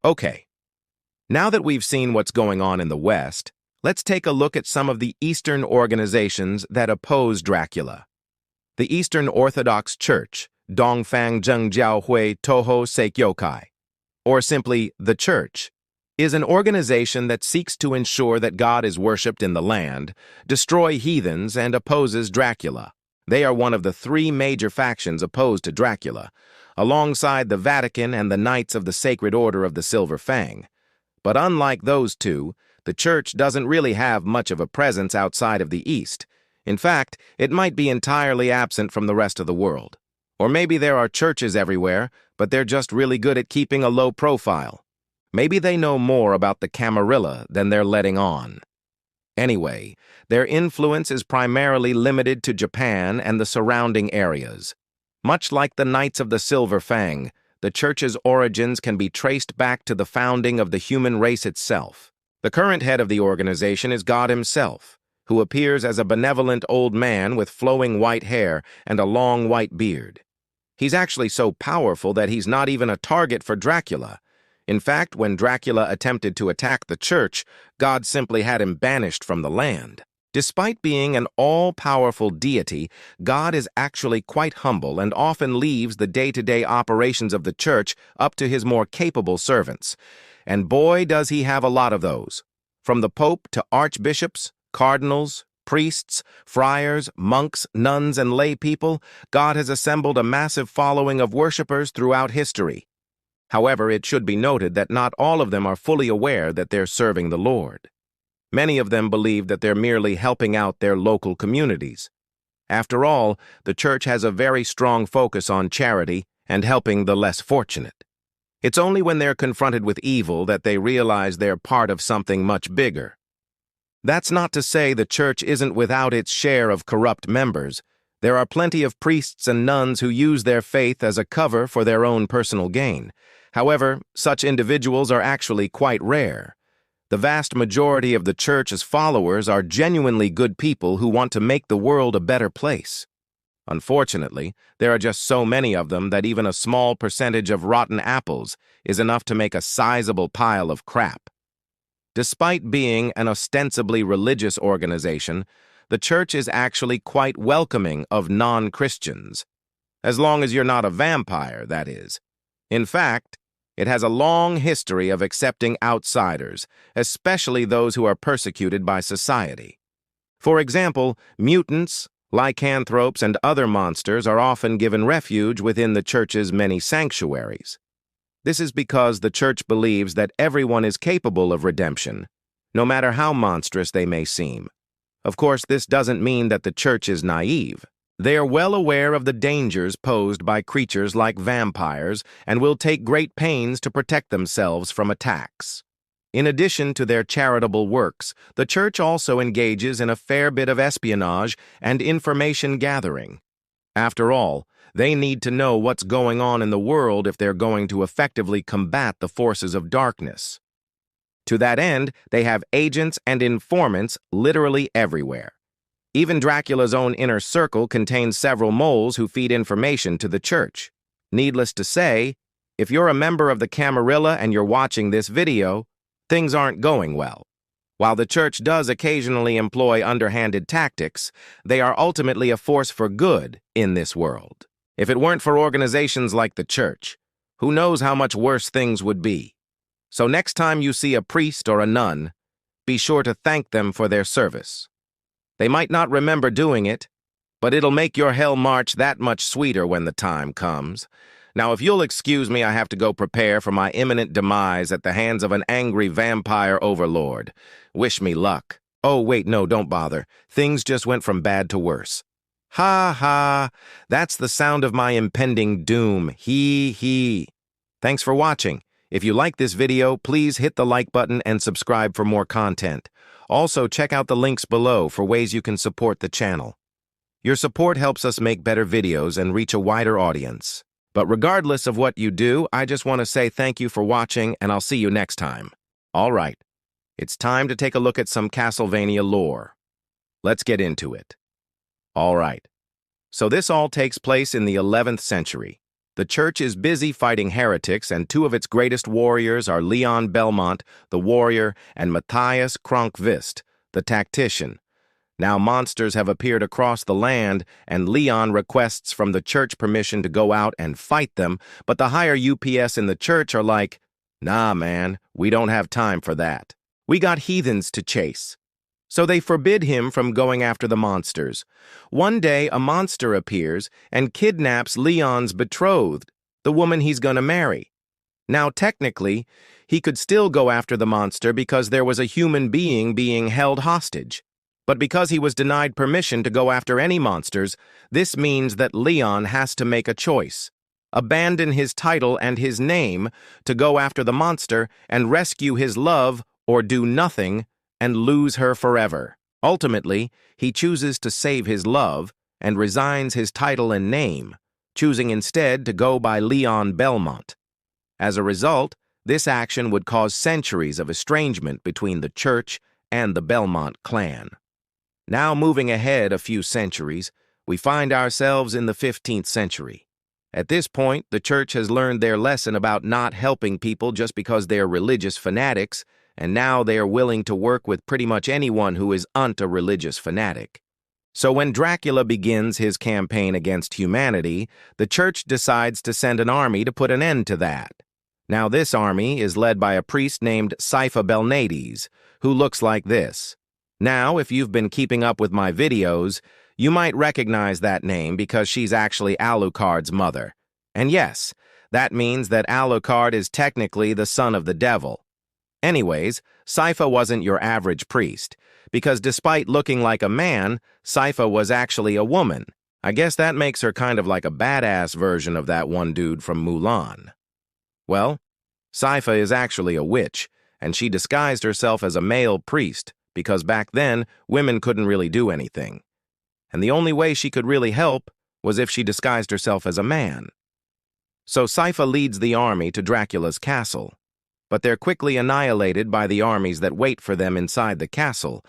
Okay, now that we've seen what's going on in the West, let's take a look at some of the Eastern organizations that oppose Dracula. The Eastern Orthodox Church, Dongfang Zhengjiao Hui Toho Seikyokai, or simply the Church, is an organization that seeks to ensure that God is worshipped in the land, destroy heathens, and opposes Dracula. They are one of the three major factions opposed to Dracula, alongside the Vatican and the Knights of the Sacred Order of the Silver Fang. But unlike those two, the Church doesn't really have much of a presence outside of the East. In fact, it might be entirely absent from the rest of the world. Or maybe there are churches everywhere, but they're just really good at keeping a low profile. Maybe they know more about the Camarilla than they're letting on. Anyway, their influence is primarily limited to Japan and the surrounding areas. Much like the Knights of the Silver Fang, the Church's origins can be traced back to the founding of the human race itself. The current head of the organization is God himself, who appears as a benevolent old man with flowing white hair and a long white beard. He's actually so powerful that he's not even a target for Dracula. In fact, when Dracula attempted to attack the Church, God simply had him banished from the land. Despite being an all-powerful deity, God is actually quite humble and often leaves the day-to-day operations of the Church up to his more capable servants. And boy, does he have a lot of those. From the Pope to archbishops, cardinals, priests, friars, monks, nuns, and lay people, God has assembled a massive following of worshippers throughout history. However, it should be noted that not all of them are fully aware that they're serving the Lord. Many of them believe that they're merely helping out their local communities. After all, the Church has a very strong focus on charity and helping the less fortunate. It's only when they're confronted with evil that they realize they're part of something much bigger. That's not to say the Church isn't without its share of corrupt members. There are plenty of priests and nuns who use their faith as a cover for their own personal gain. However, such individuals are actually quite rare. The vast majority of the Church's followers are genuinely good people who want to make the world a better place. Unfortunately, there are just so many of them that even a small percentage of rotten apples is enough to make a sizable pile of crap. Despite being an ostensibly religious organization, the Church is actually quite welcoming of non-Christians. As long as you're not a vampire, that is. In fact, it has a long history of accepting outsiders, especially those who are persecuted by society. For example, mutants, lycanthropes, and other monsters are often given refuge within the Church's many sanctuaries. This is because the Church believes that everyone is capable of redemption, no matter how monstrous they may seem. Of course, this doesn't mean that the Church is naive. They are well aware of the dangers posed by creatures like vampires and will take great pains to protect themselves from attacks. In addition to their charitable works, the Church also engages in a fair bit of espionage and information gathering. After all, they need to know what's going on in the world if they're going to effectively combat the forces of darkness. To that end, they have agents and informants literally everywhere. Even Dracula's own inner circle contains several moles who feed information to the Church. Needless to say, if you're a member of the Camarilla and you're watching this video, things aren't going well. While the Church does occasionally employ underhanded tactics, they are ultimately a force for good in this world. If it weren't for organizations like the Church, who knows how much worse things would be. So next time you see a priest or a nun, be sure to thank them for their service. They might not remember doing it, but it'll make your hell march that much sweeter when the time comes. Now, if you'll excuse me, I have to go prepare for my imminent demise at the hands of an angry vampire overlord. Wish me luck. Oh, wait, no, don't bother. Things just went from bad to worse. Ha ha, that's the sound of my impending doom. Hee hee. Thanks for watching. If you like this video, please hit the like button and subscribe for more content. Also, check out the links below for ways you can support the channel. Your support helps us make better videos and reach a wider audience. But regardless of what you do, I just want to say thank you for watching, and I'll see you next time. All right, it's time to take a look at some Castlevania lore. Let's get into it. All right, so this all takes place in the 11th century. The church is busy fighting heretics, and two of its greatest warriors are Leon Belmont, the warrior, and Matthias Kronkvist, the tactician. Now monsters have appeared across the land, and Leon requests from the church permission to go out and fight them, but the higher UPS in the church are like, "Nah, man, we don't have time for that. We got heathens to chase." So they forbid him from going after the monsters. One day, a monster appears and kidnaps Leon's betrothed, the woman he's gonna marry. Now, technically, he could still go after the monster because there was a human being held hostage. But because he was denied permission to go after any monsters, this means that Leon has to make a choice. Abandon his title and his name to go after the monster and rescue his love, or do nothing and lose her forever. Ultimately, he chooses to save his love and resigns his title and name, choosing instead to go by Leon Belmont. As a result, this action would cause centuries of estrangement between the church and the Belmont clan. Now, moving ahead a few centuries, we find ourselves in the 15th century. At this point, the church has learned their lesson about not helping people just because they're religious fanatics, and now they are willing to work with pretty much anyone who isn't a religious fanatic. So when Dracula begins his campaign against humanity, the church decides to send an army to put an end to that. Now this army is led by a priest named Sypha Belnades, who looks like this. Now, if you've been keeping up with my videos, you might recognize that name because she's actually Alucard's mother. And yes, that means that Alucard is technically the son of the devil. Anyways, Sypha wasn't your average priest, because despite looking like a man, Sypha was actually a woman. I guess that makes her kind of like a badass version of that one dude from Mulan. Well, Sypha is actually a witch, and she disguised herself as a male priest, because back then, women couldn't really do anything. And the only way she could really help was if she disguised herself as a man. So Sypha leads the army to Dracula's castle, but they're quickly annihilated by the armies that wait for them inside the castle,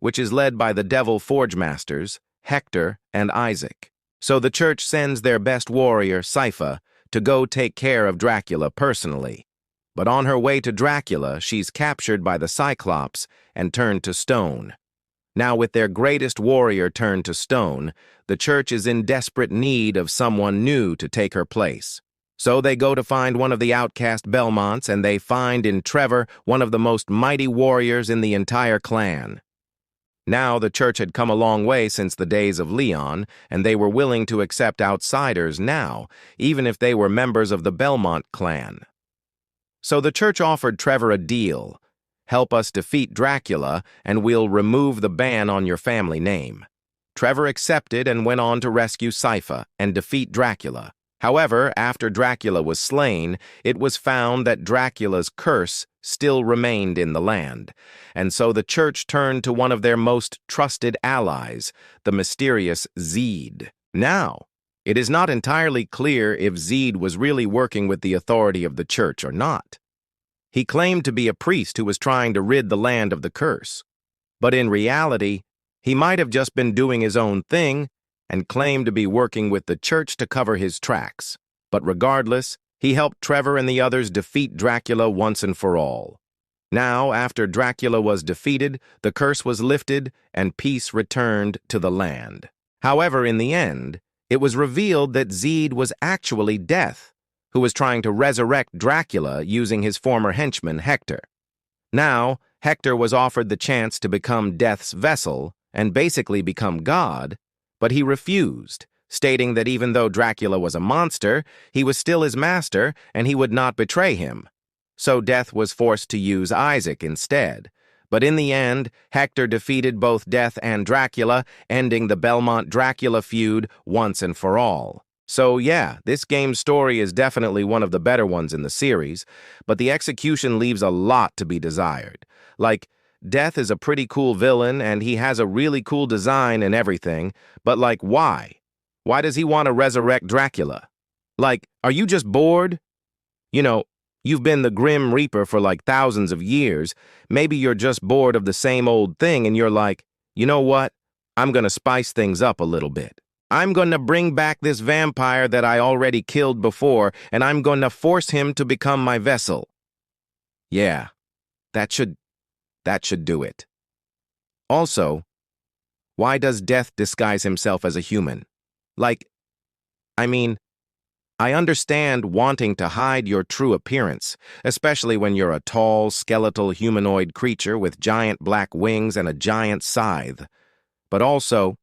which is led by the devil forge masters, Hector and Isaac. So the church sends their best warrior, Sypha, to go take care of Dracula personally. But on her way to Dracula, she's captured by the Cyclops and turned to stone. Now, with their greatest warrior turned to stone, the church is in desperate need of someone new to take her place. So they go to find one of the outcast Belmonts, and they find in Trevor one of the most mighty warriors in the entire clan. Now the church had come a long way since the days of Leon, and they were willing to accept outsiders now, even if they were members of the Belmont clan. So the church offered Trevor a deal. Help us defeat Dracula, and we'll remove the ban on your family name. Trevor accepted and went on to rescue Sypha and defeat Dracula. However, after Dracula was slain, it was found that Dracula's curse still remained in the land, and so the church turned to one of their most trusted allies, the mysterious Zed. Now, it is not entirely clear if Zed was really working with the authority of the church or not. He claimed to be a priest who was trying to rid the land of the curse, but in reality, he might have just been doing his own thing and claimed to be working with the church to cover his tracks. But regardless, he helped Trevor and the others defeat Dracula once and for all. Now, after Dracula was defeated, the curse was lifted and peace returned to the land. However, in the end, it was revealed that Zed was actually Death, who was trying to resurrect Dracula using his former henchman, Hector. Now, Hector was offered the chance to become Death's vessel and basically become God, but he refused, stating that even though Dracula was a monster, he was still his master and he would not betray him. So Death was forced to use Isaac instead. But in the end, Hector defeated both Death and Dracula, ending the Belmont-Dracula feud once and for all. So yeah, this game's story is definitely one of the better ones in the series, but the execution leaves a lot to be desired. Like, Death is a pretty cool villain, and he has a really cool design and everything, but like, why? Why does he want to resurrect Dracula? Like, are you just bored? You know, you've been the Grim Reaper for like thousands of years. Maybe you're just bored of the same old thing, and you're like, you know what? I'm gonna spice things up a little bit. I'm gonna bring back this vampire that I already killed before, and I'm gonna force him to become my vessel. Yeah, that should do it. Also, why does Death disguise himself as a human? Like, I mean, I understand wanting to hide your true appearance, especially when you're a tall, skeletal humanoid creature with giant black wings and a giant scythe. But also,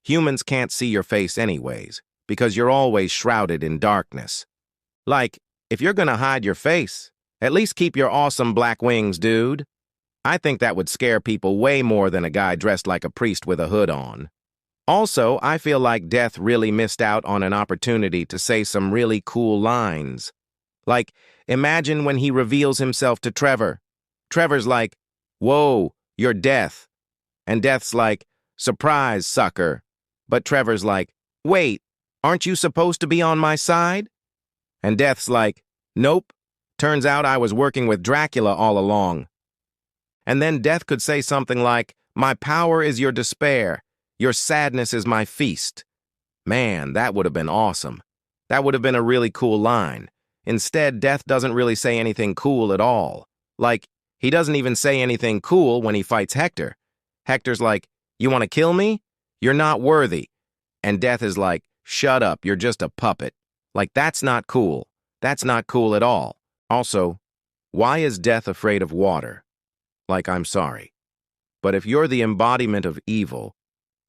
humans can't see your face anyways, because you're always shrouded in darkness. Like, if you're gonna hide your face, at least keep your awesome black wings, dude. I think that would scare people way more than a guy dressed like a priest with a hood on. Also, I feel like Death really missed out on an opportunity to say some really cool lines. Like, imagine when he reveals himself to Trevor. Trevor's like, "Whoa, you're Death." And Death's like, "Surprise, sucker." But Trevor's like, "Wait, aren't you supposed to be on my side?" And Death's like, "Nope. Turns out I was working with Dracula all along." And then Death could say something like, "My power is your despair. Your sadness is my feast." Man, that would have been awesome. That would have been a really cool line. Instead, Death doesn't really say anything cool at all. Like, he doesn't even say anything cool when he fights Hector. Hector's like, "You want to kill me? You're not worthy." And Death is like, "Shut up, you're just a puppet." Like, that's not cool. That's not cool at all. Also, why is Death afraid of water? Like, I'm sorry. But if you're the embodiment of evil,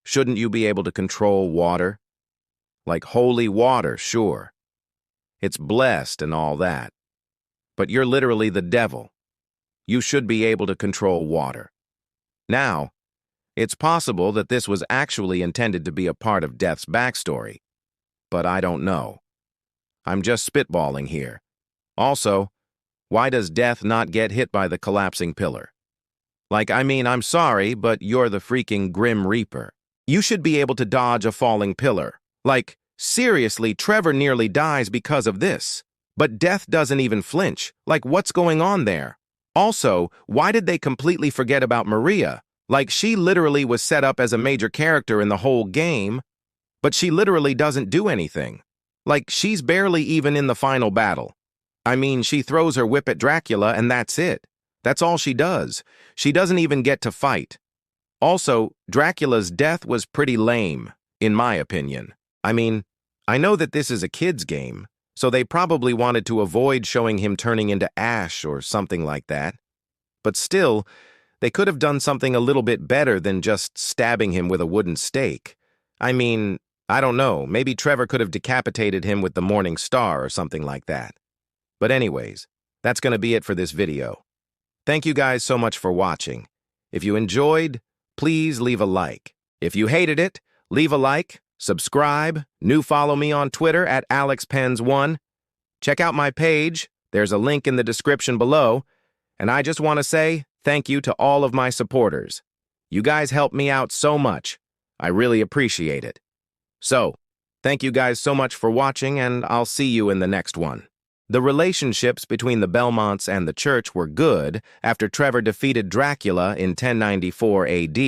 shouldn't you be able to control water? Like holy water, sure. It's blessed and all that. But you're literally the devil. You should be able to control water. Now, it's possible that this was actually intended to be a part of Death's backstory, but I don't know. I'm just spitballing here. Also, why does Death not get hit by the collapsing pillar? Like, I mean, I'm sorry, but you're the freaking Grim Reaper. You should be able to dodge a falling pillar. Like, seriously, Trevor nearly dies because of this. But Death doesn't even flinch. Like, what's going on there? Also, why did they completely forget about Maria? Like, she literally was set up as a major character in the whole game, but she literally doesn't do anything. Like, she's barely even in the final battle. I mean, she throws her whip at Dracula and that's it. That's all she does. She doesn't even get to fight. Also, Dracula's death was pretty lame, in my opinion. I mean, I know that this is a kid's game, so they probably wanted to avoid showing him turning into ash or something like that. But still, they could have done something a little bit better than just stabbing him with a wooden stake. I mean, I don't know, maybe Trevor could have decapitated him with the Morning Star or something like that. But anyways, that's going to be it for this video. Thank you guys so much for watching. If you enjoyed, please leave a like. If you hated it, leave a like, subscribe, follow me on Twitter at AlexPens1. Check out my page, there's a link in the description below, and I just want to say thank you to all of my supporters. You guys help me out so much. I really appreciate it. So, thank you guys so much for watching, and I'll see you in the next one. The relationships between the Belmonts and the church were good after Trevor defeated Dracula in 1094 AD.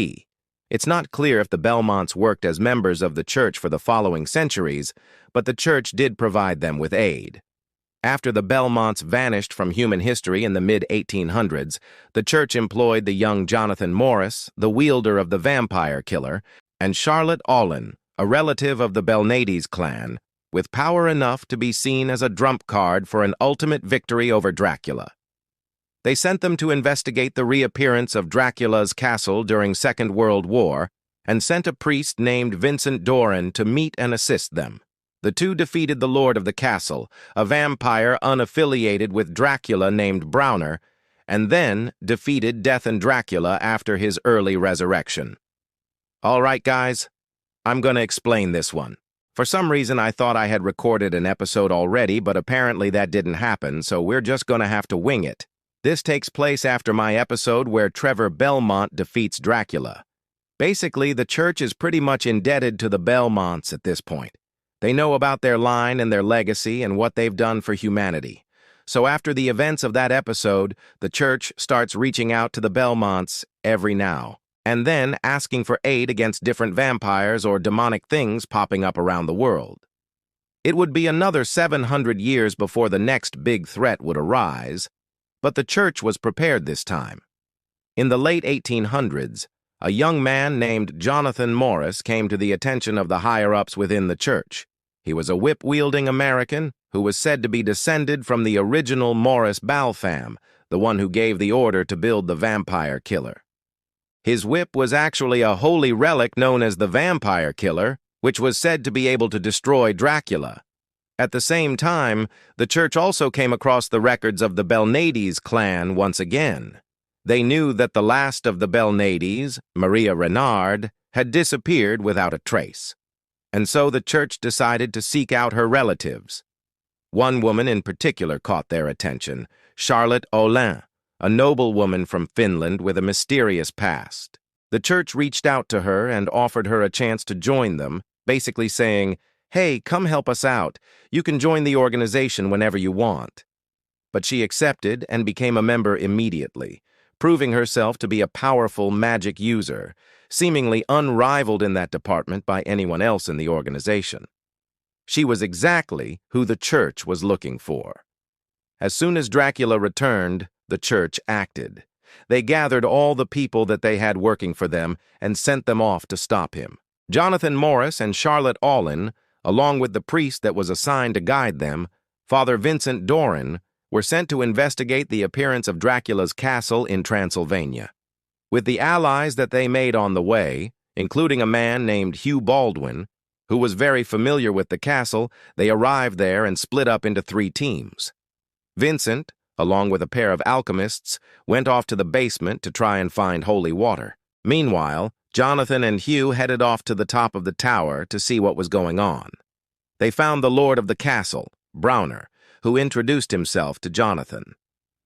It's not clear if the Belmonts worked as members of the church for the following centuries, but the church did provide them with aid. After the Belmonts vanished from human history in the mid-1800s, the church employed the young Jonathan Morris, the wielder of the vampire killer, and Charlotte Allen, a relative of the Belnade clan, with power enough to be seen as a trump card for an ultimate victory over Dracula. They sent them to investigate the reappearance of Dracula's castle during Second World War and sent a priest named Vincent Doran to meet and assist them. The two defeated the lord of the castle, a vampire unaffiliated with Dracula named Browner, and then defeated Death and Dracula after his early resurrection. All right, guys, I'm going to explain this one. For some reason, I thought I had recorded an episode already, but apparently that didn't happen, so we're just going to have to wing it. This takes place after my episode where Trevor Belmont defeats Dracula. Basically, the church is pretty much indebted to the Belmonts at this point. They know about their line and their legacy and what they've done for humanity. So after the events of that episode, the church starts reaching out to the Belmonts every now and then asking for aid against different vampires or demonic things popping up around the world. It would be another 700 years before the next big threat would arise, but the church was prepared this time. In the late 1800s, a young man named Jonathan Morris came to the attention of the higher-ups within the church. He was a whip-wielding American who was said to be descended from the original Morris Balfam, the one who gave the order to build the vampire killer. His whip was actually a holy relic known as the Vampire Killer, which was said to be able to destroy Dracula. At the same time, the church also came across the records of the Belnade clan once again. They knew that the last of the Belnades, Maria Renard, had disappeared without a trace. And so the church decided to seek out her relatives. One woman in particular caught their attention, Charlotte Olin, a noblewoman from Finland with a mysterious past. The church reached out to her and offered her a chance to join them, basically saying, "Hey, come help us out. You can join the organization whenever you want." But she accepted and became a member immediately, proving herself to be a powerful magic user, seemingly unrivaled in that department by anyone else in the organization. She was exactly who the church was looking for. As soon as Dracula returned, the church acted. They gathered all the people that they had working for them and sent them off to stop him. Jonathan Morris and Charlotte Olin, along with the priest that was assigned to guide them, Father Vincent Doran, were sent to investigate the appearance of Dracula's castle in Transylvania. With the allies that they made on the way, including a man named Hugh Baldwin, who was very familiar with the castle, they arrived there and split up into 3 teams. Vincent, along with a pair of alchemists, went off to the basement to try and find holy water. Meanwhile, Jonathan and Hugh headed off to the top of the tower to see what was going on. They found the lord of the castle, Browner, who introduced himself to Jonathan.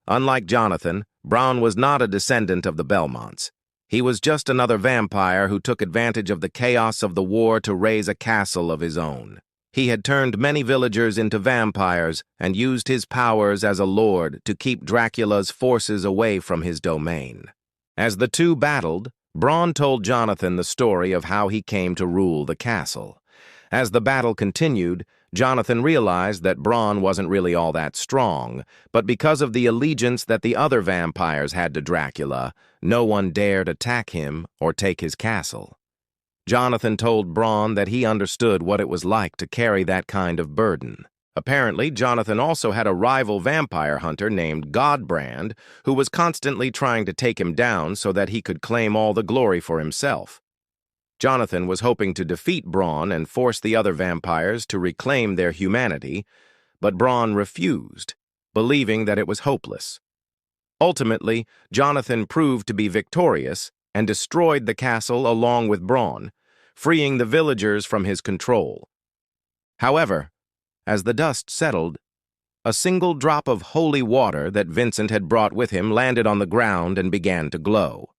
Unlike Jonathan, Brown was not a descendant of the Belmonts. He was just another vampire who took advantage of the chaos of the war to raise a castle of his own. He had turned many villagers into vampires and used his powers as a lord to keep Dracula's forces away from his domain. As the two battled, Braun told Jonathan the story of how he came to rule the castle. As the battle continued, Jonathan realized that Braun wasn't really all that strong, but because of the allegiance that the other vampires had to Dracula, no one dared attack him or take his castle. Jonathan told Braun that he understood what it was like to carry that kind of burden. Apparently, Jonathan also had a rival vampire hunter named Godbrand, who was constantly trying to take him down so that he could claim all the glory for himself. Jonathan was hoping to defeat Braun and force the other vampires to reclaim their humanity, but Braun refused, believing that it was hopeless. Ultimately, Jonathan proved to be victorious and destroyed the castle along with Braun, freeing the villagers from his control. However, as the dust settled, a single drop of holy water that Vincent had brought with him landed on the ground and began to glow.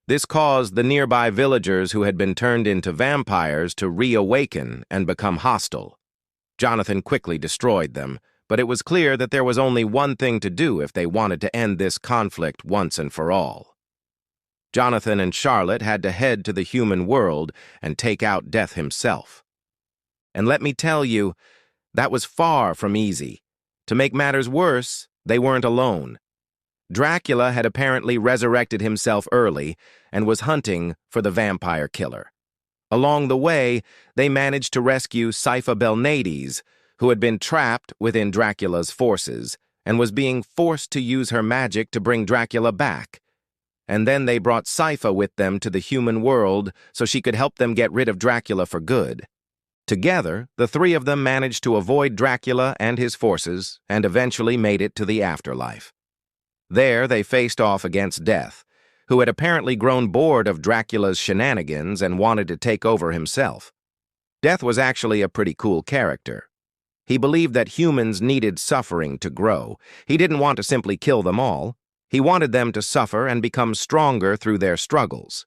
This caused the nearby villagers who had been turned into vampires to reawaken and become hostile. Jonathan quickly destroyed them, but it was clear that there was only one thing to do if they wanted to end this conflict once and for all. Jonathan and Charlotte had to head to the human world and take out Death himself. And let me tell you, that was far from easy. To make matters worse, they weren't alone. Dracula had apparently resurrected himself early and was hunting for the vampire killer. Along the way, they managed to rescue Sypha Belnades, who had been trapped within Dracula's forces and was being forced to use her magic to bring Dracula back. And then they brought Sypha with them to the human world so she could help them get rid of Dracula for good. Together, the 3 of them managed to avoid Dracula and his forces and eventually made it to the afterlife. There, they faced off against Death, who had apparently grown bored of Dracula's shenanigans and wanted to take over himself. Death was actually a pretty cool character. He believed that humans needed suffering to grow. He didn't want to simply kill them all. He wanted them to suffer and become stronger through their struggles.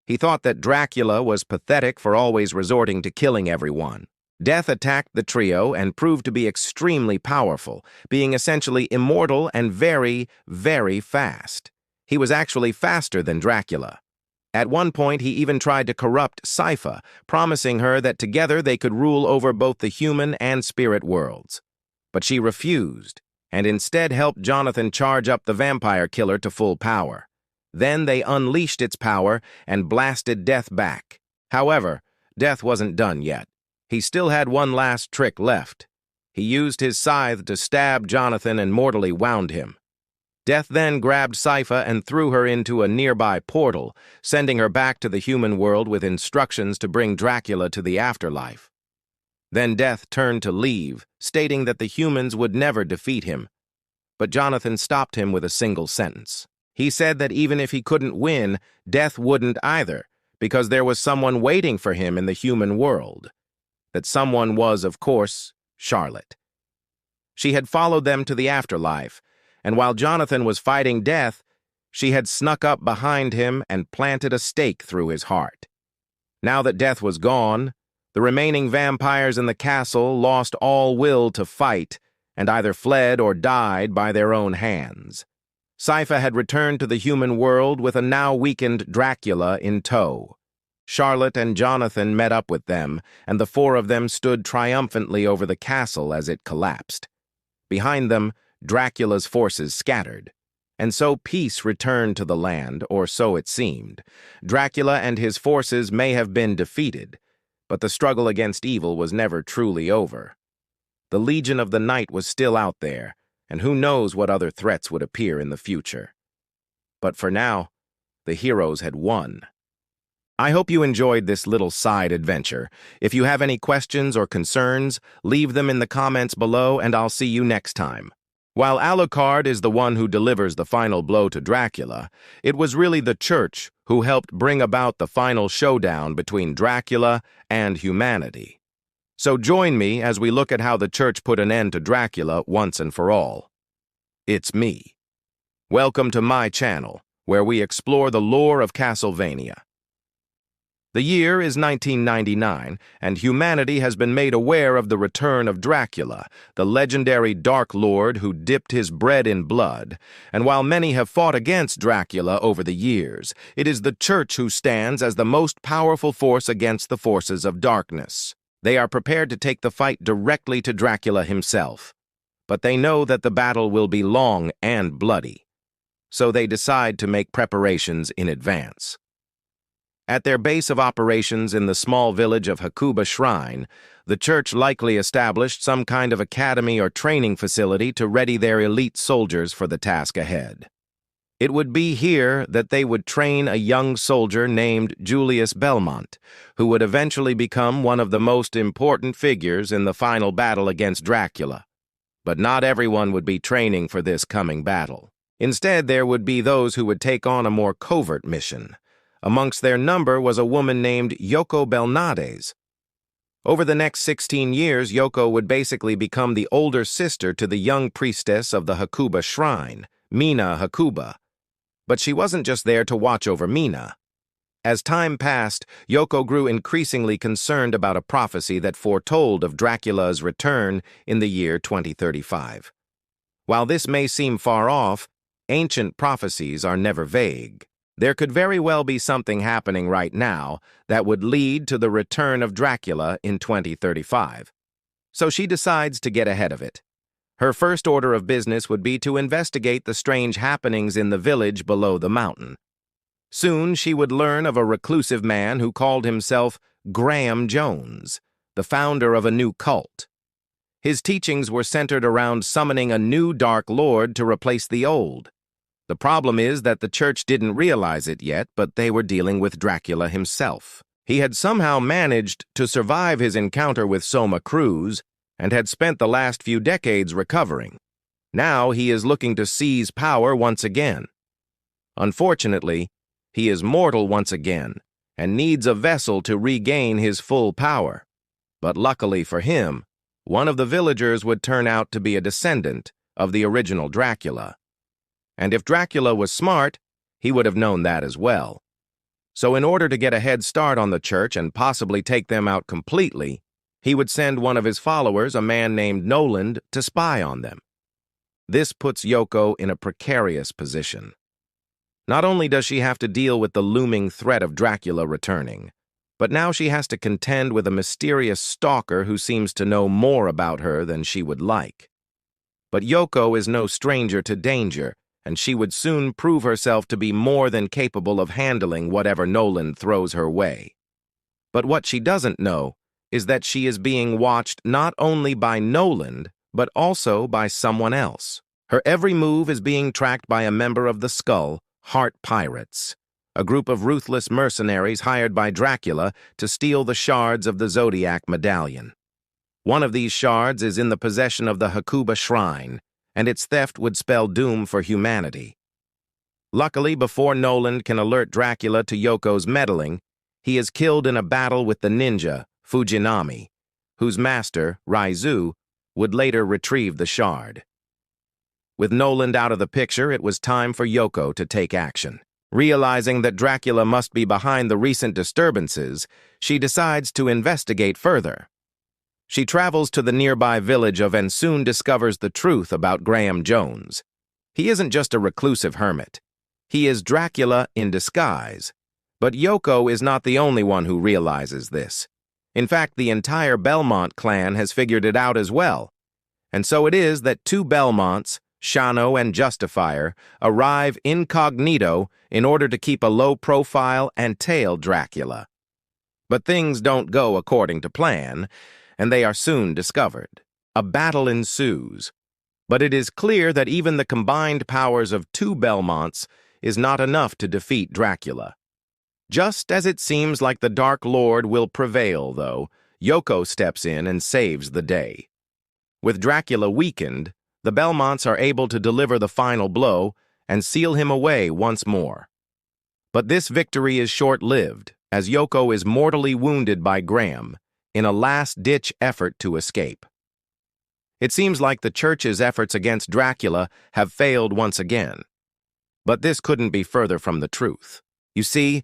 He thought that Dracula was pathetic for always resorting to killing everyone. Death attacked the trio and proved to be extremely powerful, being essentially immortal and very, very fast. He was actually faster than Dracula. At one point, he even tried to corrupt Sypha, promising her that together they could rule over both the human and spirit worlds. But she refused, and instead helped Jonathan charge up the vampire killer to full power. Then they unleashed its power and blasted Death back. However, Death wasn't done yet. He still had one last trick left. He used his scythe to stab Jonathan and mortally wound him. Death then grabbed Sypha and threw her into a nearby portal, sending her back to the human world with instructions to bring Dracula to the afterlife. Then Death turned to leave, stating that the humans would never defeat him. But Jonathan stopped him with a single sentence. He said that even if he couldn't win, Death wouldn't either, because there was someone waiting for him in the human world. That someone was, of course, Charlotte. She had followed them to the afterlife, and while Jonathan was fighting Death, she had snuck up behind him and planted a stake through his heart. Now that Death was gone, the remaining vampires in the castle lost all will to fight and either fled or died by their own hands. Sypha had returned to the human world with a now weakened Dracula in tow. Charlotte and Jonathan met up with them, and the four of them stood triumphantly over the castle as it collapsed. Behind them, Dracula's forces scattered. And so peace returned to the land, or so it seemed. Dracula and his forces may have been defeated, but the struggle against evil was never truly over. The Legion of the Night was still out there, and who knows what other threats would appear in the future. But for now, the heroes had won. I hope you enjoyed this little side adventure. If you have any questions or concerns, leave them in the comments below, and I'll see you next time. While Alucard is the one who delivers the final blow to Dracula, it was really the Church who helped bring about the final showdown between Dracula and humanity. So join me as we look at how the Church put an end to Dracula once and for all. It's me. Welcome to my channel, where we explore the lore of Castlevania. The year is 1999, and humanity has been made aware of the return of Dracula, the legendary Dark Lord who dipped his bread in blood. And while many have fought against Dracula over the years, it is the Church who stands as the most powerful force against the forces of darkness. They are prepared to take the fight directly to Dracula himself. But they know that the battle will be long and bloody. So they decide to make preparations in advance. At their base of operations in the small village of Hakuba Shrine, the Church likely established some kind of academy or training facility to ready their elite soldiers for the task ahead. It would be here that they would train a young soldier named Julius Belmont, who would eventually become one of the most important figures in the final battle against Dracula. But not everyone would be training for this coming battle. Instead, there would be those who would take on a more covert mission. Amongst their number was a woman named Yoko Belnades. Over the next 16 years, Yoko would basically become the older sister to the young priestess of the Hakuba Shrine, Mina Hakuba. But she wasn't just there to watch over Mina. As time passed, Yoko grew increasingly concerned about a prophecy that foretold of Dracula's return in the year 2035. While this may seem far off, ancient prophecies are never vague. There could very well be something happening right now that would lead to the return of Dracula in 2035. So she decides to get ahead of it. Her first order of business would be to investigate the strange happenings in the village below the mountain. Soon she would learn of a reclusive man who called himself Graham Jones, the founder of a new cult. His teachings were centered around summoning a new Dark Lord to replace the old. The problem is that the Church didn't realize it yet, but they were dealing with Dracula himself. He had somehow managed to survive his encounter with Soma Cruz and had spent the last few decades recovering. Now he is looking to seize power once again. Unfortunately, he is mortal once again and needs a vessel to regain his full power. But luckily for him, one of the villagers would turn out to be a descendant of the original Dracula. And if Dracula was smart, he would have known that as well. So in order to get a head start on the Church and possibly take them out completely, he would send one of his followers, a man named Noland, to spy on them. This puts Yoko in a precarious position. Not only does she have to deal with the looming threat of Dracula returning, but now she has to contend with a mysterious stalker who seems to know more about her than she would like. But Yoko is no stranger to danger, and she would soon prove herself to be more than capable of handling whatever Noland throws her way. But what she doesn't know is that she is being watched not only by Noland, but also by someone else. Her every move is being tracked by a member of the Skull, Heart Pirates, a group of ruthless mercenaries hired by Dracula to steal the shards of the Zodiac Medallion. One of these shards is in the possession of the Hakuba Shrine, and its theft would spell doom for humanity. Luckily, before Noland can alert Dracula to Yoko's meddling, he is killed in a battle with the ninja, Fujinami, whose master, Raizu, would later retrieve the shard. With Noland out of the picture, it was time for Yoko to take action. Realizing that Dracula must be behind the recent disturbances, she decides to investigate further. She travels to the nearby village of and soon discovers the truth about Graham Jones. He isn't just a reclusive hermit. He is Dracula in disguise. But Yoko is not the only one who realizes this. In fact, the entire Belmont clan has figured it out as well. And so it is that two Belmonts, Shano and Justifier, arrive incognito in order to keep a low profile and tail Dracula. But things don't go according to plan, and they are soon discovered. A battle ensues, but it is clear that even the combined powers of two Belmonts is not enough to defeat Dracula. Just as it seems like the Dark Lord will prevail, though, Yoko steps in and saves the day. With Dracula weakened, the Belmonts are able to deliver the final blow and seal him away once more. But this victory is short-lived, as Yoko is mortally wounded by Graham in a last-ditch effort to escape. It seems like the Church's efforts against Dracula have failed once again. But this couldn't be further from the truth. You see,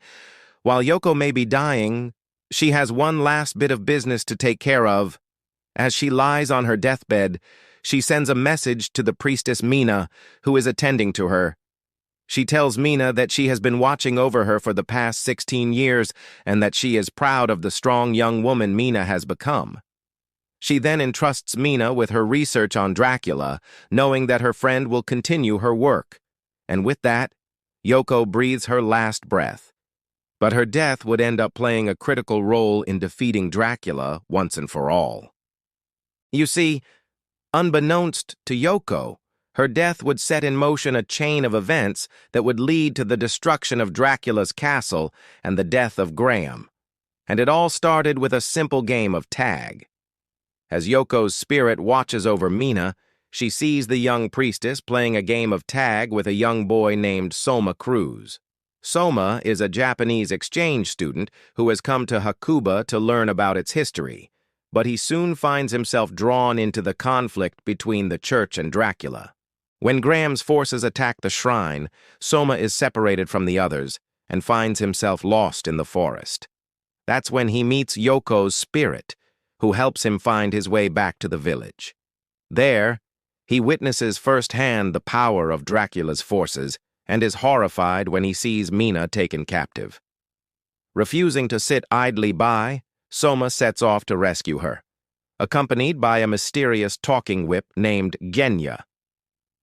while Yoko may be dying, she has one last bit of business to take care of. As she lies on her deathbed, she sends a message to the priestess Mina, who is attending to her. She tells Mina that she has been watching over her for the past 16 years and that she is proud of the strong young woman Mina has become. She then entrusts Mina with her research on Dracula, knowing that her friend will continue her work. And with that, Yoko breathes her last breath. But her death would end up playing a critical role in defeating Dracula once and for all. You see, unbeknownst to Yoko, her death would set in motion a chain of events that would lead to the destruction of Dracula's castle and the death of Graham. And it all started with a simple game of tag. As Yoko's spirit watches over Mina, she sees the young priestess playing a game of tag with a young boy named Soma Cruz. Soma is a Japanese exchange student who has come to Hakuba to learn about its history, but he soon finds himself drawn into the conflict between the Church and Dracula. When Graham's forces attack the shrine, Soma is separated from the others and finds himself lost in the forest. That's when he meets Yoko's spirit, who helps him find his way back to the village. There, he witnesses firsthand the power of Dracula's forces and is horrified when he sees Mina taken captive. Refusing to sit idly by, Soma sets off to rescue her, accompanied by a mysterious talking whip named Genya.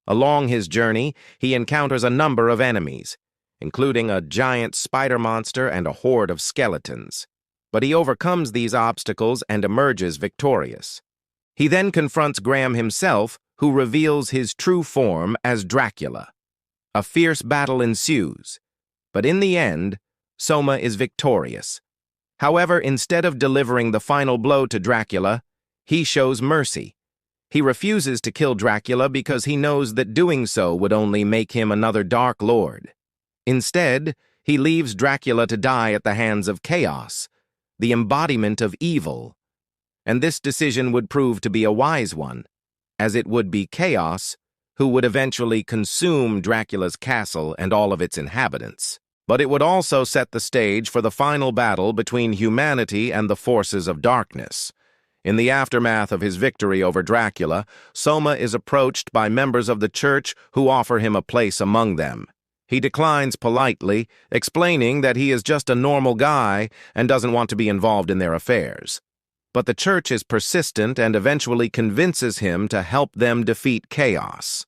Along his journey, he encounters a number of enemies, including a giant spider monster and a horde of skeletons. But he overcomes these obstacles and emerges victorious. He then confronts Graham himself, who reveals his true form as Dracula. A fierce battle ensues, but in the end, Soma is victorious. However, instead of delivering the final blow to Dracula, he shows mercy. He refuses to kill Dracula because he knows that doing so would only make him another Dark Lord. Instead, he leaves Dracula to die at the hands of Chaos, the embodiment of evil. And this decision would prove to be a wise one, as it would be Chaos who would eventually consume Dracula's castle and all of its inhabitants. But it would also set the stage for the final battle between humanity and the forces of darkness. In the aftermath of his victory over Dracula, Soma is approached by members of the Church who offer him a place among them. He declines politely, explaining that he is just a normal guy and doesn't want to be involved in their affairs. But the church is persistent and eventually convinces him to help them defeat chaos.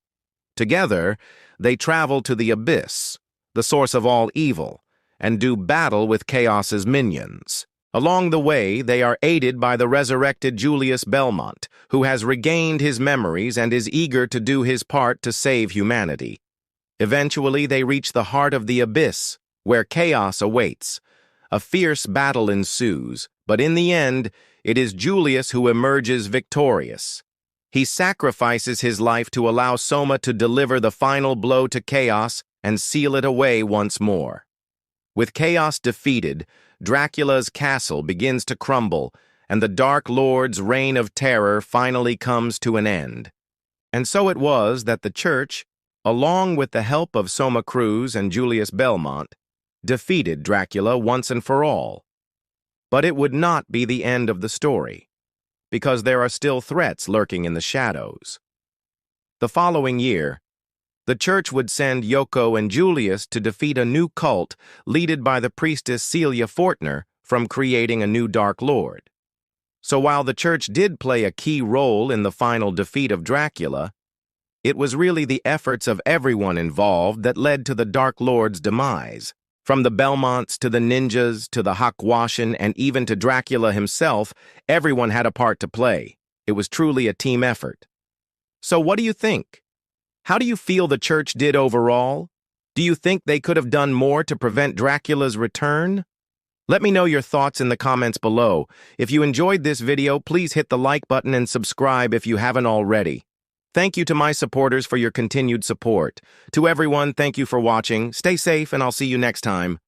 Together, they travel to the Abyss, the source of all evil, and do battle with Chaos's minions. Along the way, they are aided by the resurrected Julius Belmont, who has regained his memories and is eager to do his part to save humanity. Eventually, they reach the heart of the Abyss, where chaos awaits. A fierce battle ensues, but in the end, it is Julius who emerges victorious. He sacrifices his life to allow Soma to deliver the final blow to chaos and seal it away once more. With chaos defeated, Dracula's castle begins to crumble, and the Dark Lord's reign of terror finally comes to an end. And so it was that the church, along with the help of Soma Cruz and Julius Belmont, defeated Dracula once and for all. But it would not be the end of the story, because there are still threats lurking in the shadows. The following year, the church would send Yoko and Julius to defeat a new cult led by the priestess Celia Fortner from creating a new Dark Lord. So while the church did play a key role in the final defeat of Dracula, it was really the efforts of everyone involved that led to the Dark Lord's demise. From the Belmonts to the ninjas to the Hakwashin and even to Dracula himself, everyone had a part to play. It was truly a team effort. So what do you think? How do you feel the church did overall? Do you think they could have done more to prevent Dracula's return? Let me know your thoughts in the comments below. If you enjoyed this video, please hit the like button and subscribe if you haven't already. Thank you to my supporters for your continued support. To everyone, thank you for watching. Stay safe, and I'll see you next time.